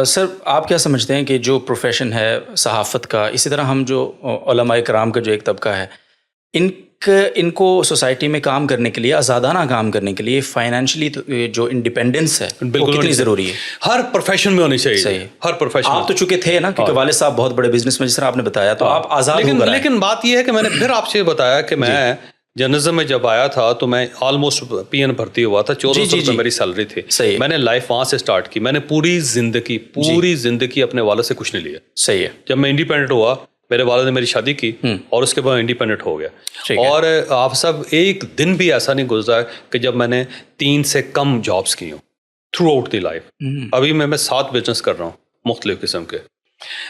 سر آپ کیا سمجھتے ہیں کہ جو پروفیشن ہے صحافت کا، اسی طرح ہم جو علماء کرام کا جو ایک طبقہ ہے، ان کو سوسائٹی میں کام کرنے کے لیے، آزادانہ کام کرنے کے لیے فائنینشلی جو انڈیپینڈنس ہے وہ کتنی ضروری ہے؟ ہر پروفیشن میں ہونی چاہیے. صحیح. ہر پروفیشن. آپ تو چکے تھے نا، کیونکہ والد صاحب بہت بڑے بزنس میں، جس طرح آپ نے بتایا، تو آپ آزاد ہو کر آئے. لیکن بات یہ ہے کہ میں نے پھر آپ سے بتایا کہ میں جرنلزم میں جب آیا تھا تو میں آلموسٹ پی این بھرتی ہوا تھا، 1400 روپے میری سیلری تھی. میں نے لائف وہاں سے سٹارٹ کی. میں نے پوری زندگی اپنے والد سے کچھ نہیں لیا. صحیح ہے. جب میں انڈیپینڈنٹ ہوا، میرے والد نے میری شادی کی اور اس کے بعد انڈیپینڈنٹ ہو گیا. اور آپ سب ایک دن بھی ایسا نہیں گزرا کہ جب میں نے 3 سے کم جابس کی ہوں تھرو آؤٹ دی لائف. ابھی میں 7 بزنس کر رہا ہوں مختلف قسم کے.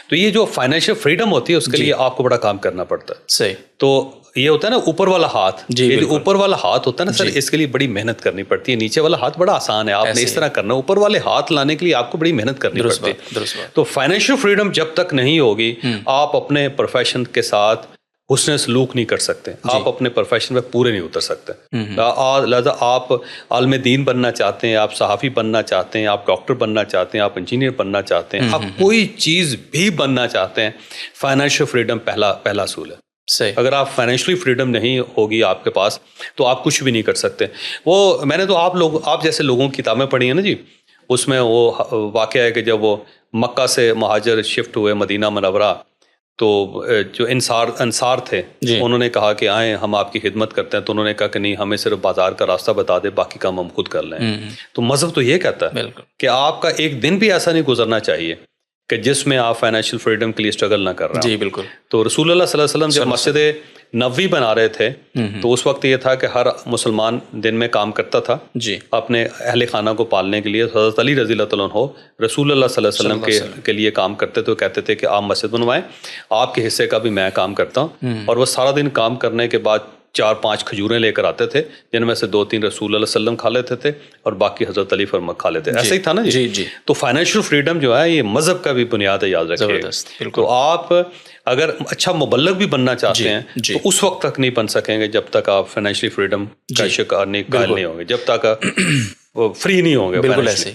تو یہ جو فائنینشیل فریڈم ہوتی ہے اس کے لیے آپ کو بڑا کام کرنا پڑتا ہے. صحیح. تو یہ ہوتا ہے نا اوپر والا ہاتھ، یہ جو اوپر والا ہاتھ ہوتا ہے نا سر، اس کے لیے بڑی محنت کرنی پڑتی ہے. نیچے والا ہاتھ بڑا آسان ہے، آپ نے اس طرح کرنا. اوپر والے ہاتھ لانے کے لیے آپ کو بڑی محنت کرنی پڑتی ہے. تو فائنینشیل فریڈم جب تک نہیں ہوگی، آپ اپنے پروفیشن کے ساتھ حسن سلوک نہیں کر سکتے، آپ اپنے پروفیشن میں پورے نہیں اتر سکتے. لہٰذا آپ عالم دین بننا چاہتے ہیں، آپ صحافی بننا چاہتے ہیں، آپ ڈاکٹر بننا چاہتے ہیں، آپ انجینئر بننا چاہتے ہیں، آپ کوئی چیز بھی بننا چاہتے ہیں، فائنینشیل فریڈم پہلا اصول ہے. اگر آپ فائنینشلی فریڈم نہیں ہوگی آپ کے پاس تو آپ کچھ بھی نہیں کر سکتے. وہ میں نے تو آپ جیسے لوگوں کی کتابیں پڑھی ہیں نا جی، اس میں وہ واقعہ ہے کہ جب وہ مکہ سے مہاجر شفٹ ہوئے مدینہ منورہ، تو جو انصار تھے انہوں نے کہا کہ آئیں ہم آپ کی خدمت کرتے ہیں. تو انہوں نے کہا کہ نہیں، ہمیں صرف بازار کا راستہ بتا دے، باقی کام ہم خود کر لیں. تو مذہب تو یہ کہتا ہے کہ آپ کا ایک دن بھی ایسا نہیں گزرنا چاہیے کہ جس میں آپ فائنینشیل فریڈم کے لیے اسٹرگل نہ کر رہے ہیں. جی بالکل. تو رسول اللہ صلی اللہ علیہ وسلم جب مسجد نبوی بنا رہے تھے تو اس وقت یہ تھا کہ ہر مسلمان دن میں کام کرتا تھا اپنے اہل خانہ کو پالنے کے لیے. حضرت علی رضی اللہ تعالیٰ عنہ رسول اللہ صلی اللہ علیہ وسلم کے لیے کام کرتے تھے. کہتے تھے کہ آپ مسجد بنوائیں، آپ کے حصے کا بھی میں کام کرتا ہوں. اور وہ سارا دن کام کرنے کے بعد 4-5 کھجوریں لے کر آتے تھے، جن میں سے 2-3 رسول اللہ صلی اللہ علیہ وسلم کھا لیتے تھے اور باقی حضرت علی فرما کھا لیتے. ایسا ہی تھا نا جی. تو فائنینشیل فریڈم جو ہے یہ مذہب کا بھی بنیاد ہے، یاد رکھیے. تو آپ اگر اچھا مبلغ بھی بننا چاہتے ہیں تو اس وقت تک نہیں بن سکیں گے جب تک آپ فائنینشلی فریڈم کا شکار نہیں ہوں گے، جب تک فری نہیں ہوں گے. بالکل ایسے.